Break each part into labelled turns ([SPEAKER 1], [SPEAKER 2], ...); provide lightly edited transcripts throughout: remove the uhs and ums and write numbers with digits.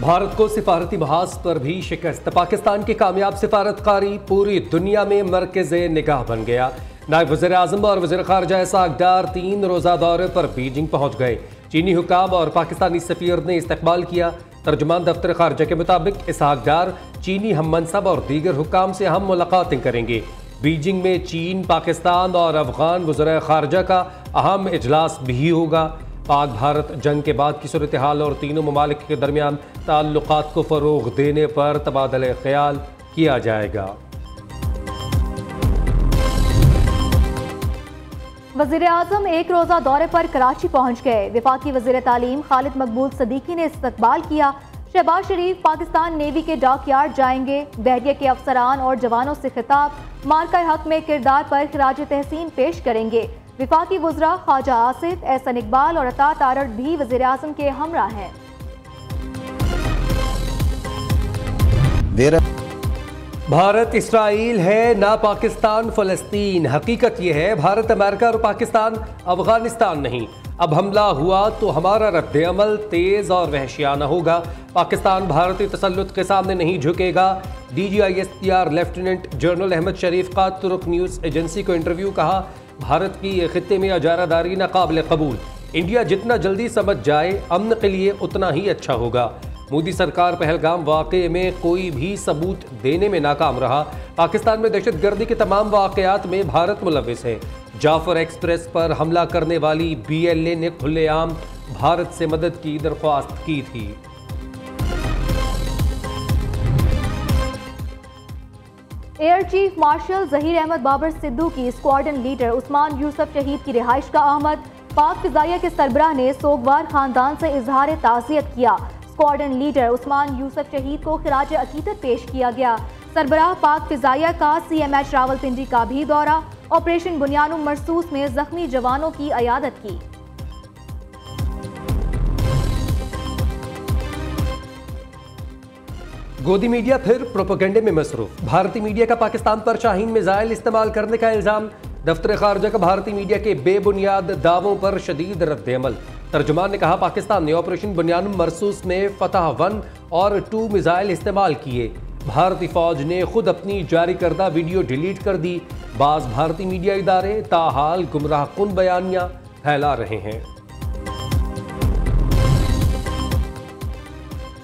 [SPEAKER 1] भारत को सिफारती महाज पर भी शिकस्त। पाकिस्तान की कामयाब सिफारतकारी पूरी दुनिया में मरकज़े निगाह बन गया। नायब वज़ीर आज़म और वज़ीर ख़ारजा इसहाक़ डार 3 रोज़ा दौरे पर बीजिंग पहुँच गए। चीनी हुकाम और पाकिस्तानी सफ़ीर ने इस्तकबाल किया। तर्जुमान दफ्तर ख़ारजा के मुताबिक इसहाक़ डार चीनी हम मनसब और दीगर हुकाम से हम मुलाकातें करेंगे। बीजिंग में चीन, पाकिस्तान और अफ़गान वज़ीर ख़ारजा का अहम इजलास भी होगा। पाक भारत जंग के बाद की सूरत हाल और तीनों ममालिक के दरमियान ताल्लुकात को फ़रोग़ देने पर तबादला ख्याल किया जाएगा।
[SPEAKER 2] वज़ीर आज़म 1 रोज़ा दौरे पर कराची पहुँच गए। वफाकी वज़ीर तालीम खालिद मकबूल सदीकी ने इस्तकबाल किया। शहबाज शरीफ पाकिस्तान नेवी के डॉकयार्ड जाएंगे। बहरिया के अफसरान और जवानों से खिताब, मार्का हक में किरदार पर खिराज तहसीन पेश करेंगे। विफाकी वज़रा ख्वाजा आसिफ, एहसन इकबाल और अता तारड़ भी वज़ीर आज़म के हमरा हैं।
[SPEAKER 1] भारत इसराइल है ना पाकिस्तान फ़लस्तीन। हकीकत यह है भारत अमेरिका और पाकिस्तान अफगानिस्तान नहीं। अब हमला हुआ तो हमारा रद्द अमल तेज़ और वहशियाना होगा। पाकिस्तान भारतीय तसल्लुत के सामने नहीं झुकेगा। DGISPR लेफ्टिनेंट जनरल अहमद शरीफ का तुर्क न्यूज़ एजेंसी को इंटरव्यू। कहा, भारत की खित्ते में अजारादारी नाकाबिल कबूल। इंडिया जितना जल्दी समझ जाए अमन के लिए उतना ही अच्छा होगा। मोदी सरकार पहलगाम वाक़े में कोई भी सबूत देने में नाकाम रहा। पाकिस्तान में दहशतगर्दी के तमाम वाक़यात में भारत मुलव्विस है। जाफर एक्सप्रेस पर हमला करने वाली BLA ने खुलेआम भारत से मदद की दरख्वास्त की थी।
[SPEAKER 2] Air chief marshal Zaheer Ahmed Babar Sidhu की स्क्वाड्रन लीडर उस्मान यूसुफ शहीद की रिहाइश का आमद। पाक फिजाइया के सरबराह ने सोगवार खानदान से इजहार ताज़ियत किया। स्क्वाड्रन लीडर उस्मान यूसुफ शहीद को खिराज अकीदत पेश किया गया। सरबराह पाक फिजाइया का CMH रावलपिंडी का भी दौरा। ऑपरेशन बुनियानुम मरसूस में जख्मी जवानों की अयादत की।
[SPEAKER 1] गोदी मीडिया फिर प्रोपेगेंडे में मसरूफ। भारतीय मीडिया का पाकिस्तान पर शाहीन मिसाइल इस्तेमाल करने का इल्जाम। दफ्तर खारजा का भारतीय मीडिया के बेबुनियाद दावों पर शदीद रद्द अमल। तर्जुमान ने कहा, पाकिस्तान ने ऑपरेशन बुनियानुम मरसूस में फतह 1 और 2 मिसाइल इस्तेमाल किए। भारतीय फौज ने खुद अपनी जारी करदा वीडियो डिलीट कर दी। बाज़ भारतीय मीडिया इदारे ताहाल गुमराहकुन बयानियां फैला रहे हैं।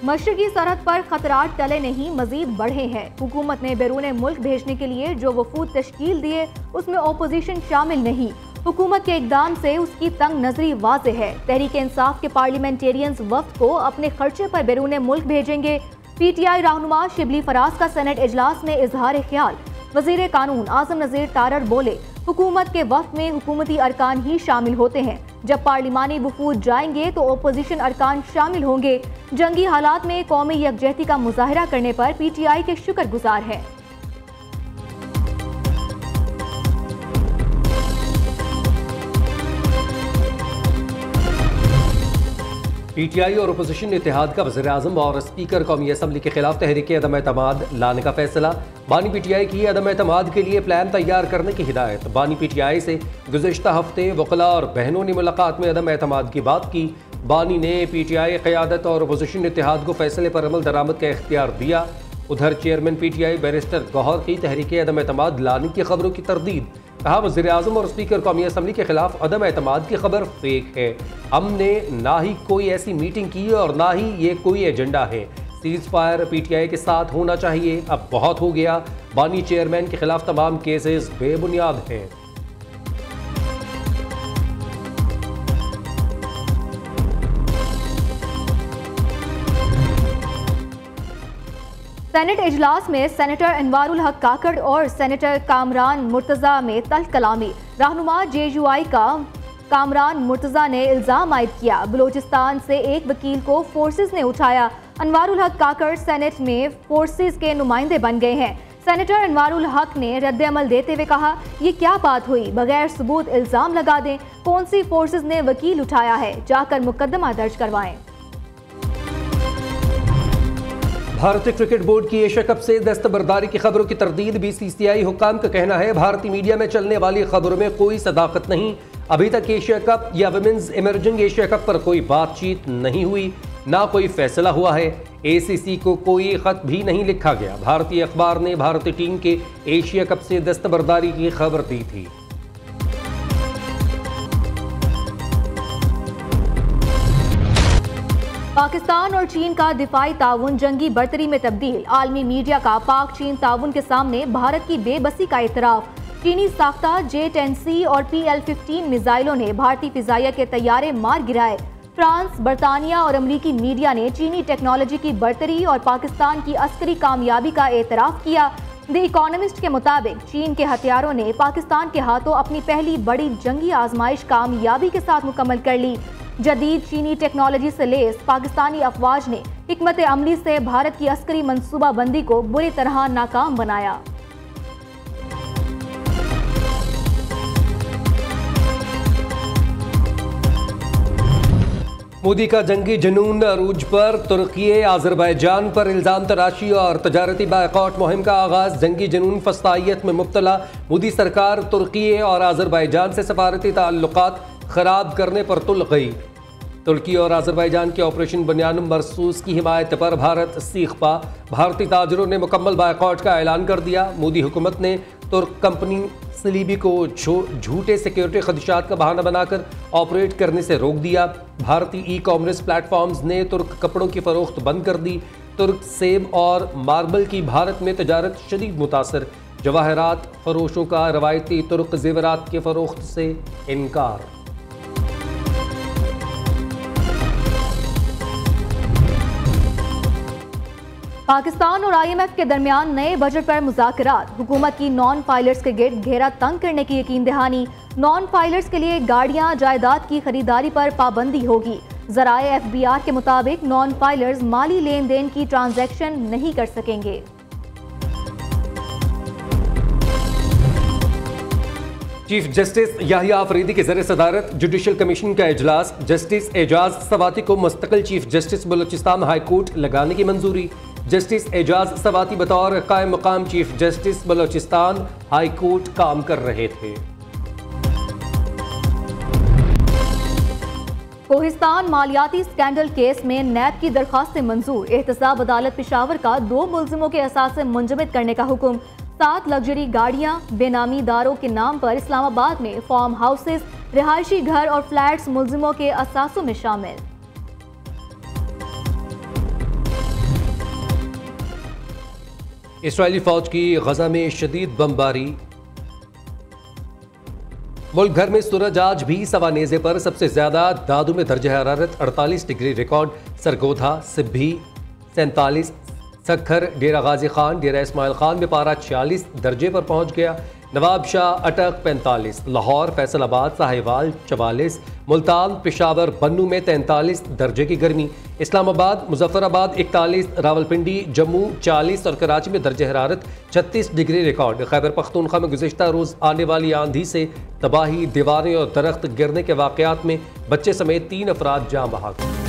[SPEAKER 2] मशरकी सरहद पर खतरात टले नहीं, मजीद बढ़े हैं। हुकूमत ने बैरून मुल्क भेजने के लिए जो वफूद तश्कील दिए उसमें ओपोजिशन शामिल नहीं। हुकूमत के इकदाम से उसकी तंग नजरी वाज़ेह है। तहरीक इंसाफ के पार्लियामेंटेरियंस वफ्द को अपने खर्चे पर बैरून मुल्क भेजेंगे। PTI रहनुमा शिबली फराज का सेनेट इजलास में इजहार ख्याल। वजीर कानून आजम नज़ीर तारड़ बोले, हुकूमत के वफ्द में हुकूमती अरकान ही शामिल होते हैं। जब पार्लिमानी वफूद जाएंगे तो ओपोजिशन अरकान शामिल होंगे। जंगी हालात में कौमी यकजहती का मुजाहरा करने पर PTI के शुक्रगुजार हैं।
[SPEAKER 1] PTI और अपोजिशन इत्तेहाद का वज़ीर आज़म और स्पीकर कौमी असम्बली के खिलाफ तहरीक अदम एतमाद लाने का फैसला। बानी PTI की अदम एतमाद के लिए प्लान तैयार करने की हिदायत। बानी PTI से गुज़िश्ता हफ्ते वकला और बहनों ने मुलाकात में अदम एतमाद की बात की। बानी ने PTI क़यादत और अपोजिशन इत्तेहाद को फैसले पर अमल दरामद का इख्तियार दिया। उधर चेयरमैन PTI बैरिस्टर गौहर की तहरीक अदम एतमाद लाने की खबरों की तरदीद। कहा, वज़ीर आज़म और स्पीकर कौमी असम्बली के खिलाफ अदम एतमाद की खबर फेक है। हमने ना ही कोई ऐसी मीटिंग की और ना ही ये कोई एजेंडा है। सीज फायर PTI के साथ होना चाहिए, अब बहुत हो गया। बानी चेयरमैन के खिलाफ तमाम केसेस बेबुनियाद हैं।
[SPEAKER 2] सेनेट इजलास में सेनेटर अनवारुल हक काकड़ और सेनेटर कामरान मुर्तज़ा में तल्ख कलामी। रहनुमा JUI का कामरान मुर्तज़ा ने इल्ज़ाम आयद किया, बलोचिस्तान से एक वकील को फोर्सेस ने उठाया। अनवारुल हक काकड़ सेनेट में फोर्सेस के नुमाइंदे बन गए हैं। सेनेटर अनवारुल हक ने रद्द अमल देते हुए कहा, ये क्या बात हुई, बगैर सबूत इल्ज़ाम लगा दें। कौन सी फोर्सेस ने वकील उठाया है, जाकर मुकदमा दर्ज करवाएं।
[SPEAKER 1] भारतीय क्रिकेट बोर्ड की एशिया कप से दस्तबरदारी की खबरों की तरदीद। BCCI हुकाम का कहना है, भारतीय मीडिया में चलने वाली खबरों में कोई सदाकत नहीं। अभी तक एशिया कप या विमेंस इमर्जिंग एशिया कप पर कोई बातचीत नहीं हुई। ना कोई फैसला हुआ है। ACC को कोई खत भी नहीं लिखा गया। भारतीय अखबार ने भारतीय टीम के एशिया कप से दस्तबरदारी की खबर दी थी।
[SPEAKER 2] पाकिस्तान और चीन का दिफाई ताउन जंगी बर्तरी में तब्दील। आलमी मीडिया का पाक चीन ताउन के सामने भारत की बेबसी का इतराफ। चीनी साख्ता J-10C और PL-15 मिसाइलों ने भारतीय फिजाइया के तैयारे मार गिराए। फ्रांस, बरतानिया और अमरीकी मीडिया ने चीनी टेक्नोलॉजी की बर्तरी और पाकिस्तान की अस्करी कामयाबी का एतराफ किया। द इकोनॉमिस्ट के मुताबिक चीन के हथियारों ने पाकिस्तान के हाथों अपनी पहली बड़ी जंगी आजमाइश कामयाबी के साथ मुकम्मल कर ली। जदीद चीनी टेक्नोलॉजी से लेस पाकिस्तानी अफवाज ने हिकमत अमली से भारत की अस्करी मंसूबाबंदी को बुरी तरह नाकाम बनाया।
[SPEAKER 1] मोदी का जंगी जुनून अरूज पर। तुर्की आज़रबाईजान पर इल्ज़ाम तराशी और तजारती बायकॉट मुहिम का आगाज। जंगी जुनून फस्तायत में मुब्तला मोदी सरकार तुर्की और आज़रबाईजान से सफारती ताल्लुकात खराब करने पर तुल गई। तुर्की और आज़रबाईजान के ऑपरेशन बनियानुम मरसूस की हिमायत पर भारत सीख पा। भारतीय ताजरों ने मुकम्मल बायकॉट का ऐलान कर दिया। मोदी हुकूमत ने तुर्क कंपनी सलीबी को झूठे सिक्योरिटी खदशात का बहाना बनाकर ऑपरेट करने से रोक दिया। भारतीय ई-कॉमर्स प्लेटफॉर्म्स ने तुर्क कपड़ों की फरोख्त बंद कर दी। तुर्क सेब और मार्बल की भारत में तजारत शदीद मुतासर। जवाहरात फरोशों का रवायती तुर्क जेवरात के फरोख्त से इनकार।
[SPEAKER 2] पाकिस्तान और IMF के दरमियान नए बजट पर मुज़ाकरात। हुकूमत की नॉन फाइलर्स के गिर्द घेरा तंग करने की यकीन दहानी। नॉन फाइलर्स के लिए गाड़ियां जायदाद की खरीदारी पर पाबंदी होगी। ज़राए FBR के मुताबिक नॉन फाइलर्स माली लेन देन की ट्रांजैक्शन नहीं कर सकेंगे।
[SPEAKER 1] चीफ जस्टिस याहिया अफरीदी के ज़रिए सदारत जुडिशल कमीशन का इजलास। जस्टिस एजाज सवाती को मुस्तकिल chief justice Balochistan high court लगाने की मंजूरी। जस्टिस एजाज सवाती बतौर कायम मकाम chief justice Balochistan high court काम कर रहे थे।
[SPEAKER 2] कोहिस्तान मालियाती स्कैंडल केस में नैब की दरखास्त मंजूर। एहतसाब अदालत पेशावर का 2 मुल्जिमों के असासे मुंजमद करने का हुक्म। 7 लग्जरी गाड़ियां बेनामी दारों के नाम पर इस्लामाबाद में फार्म हाउसेस, रिहायशी घर और फ्लैट्स मुल्जिमों के असासों में शामिल।
[SPEAKER 1] इसराइली फौज की गजा में शदीद बमबारी। मुल्क भर में सूरज आज भी सवानेज़े पर सबसे ज्यादा दादू में दर्जा हरारत 48 डिग्री रिकॉर्ड। सरगोधा, सिब्भी 47, सखर, डेरा गाजी खान, डेरा इस्माइल खान में पारा 46 दर्जे पर पहुंच गया। नवाब शाह, अटक 45, लाहौर, फैसलाबाद, साहिवाल 44, मुल्तान, पेशावर, बन्नू में 43 दर्जे की गर्मी। इस्लामाबाद, मुजफ्फराबाद 41, रावलपिंडी, जम्मू 40 और कराची में दर्जे हरारत 36 डिग्री रिकॉर्ड। खैबर पख्तूनख्वा में गुज़िश्ता रोज़ आने वाली आंधी से तबाही, दीवारें और दरख्त गिरने के वाक़यात में बच्चे समेत 3 अफराद जाँ बहक।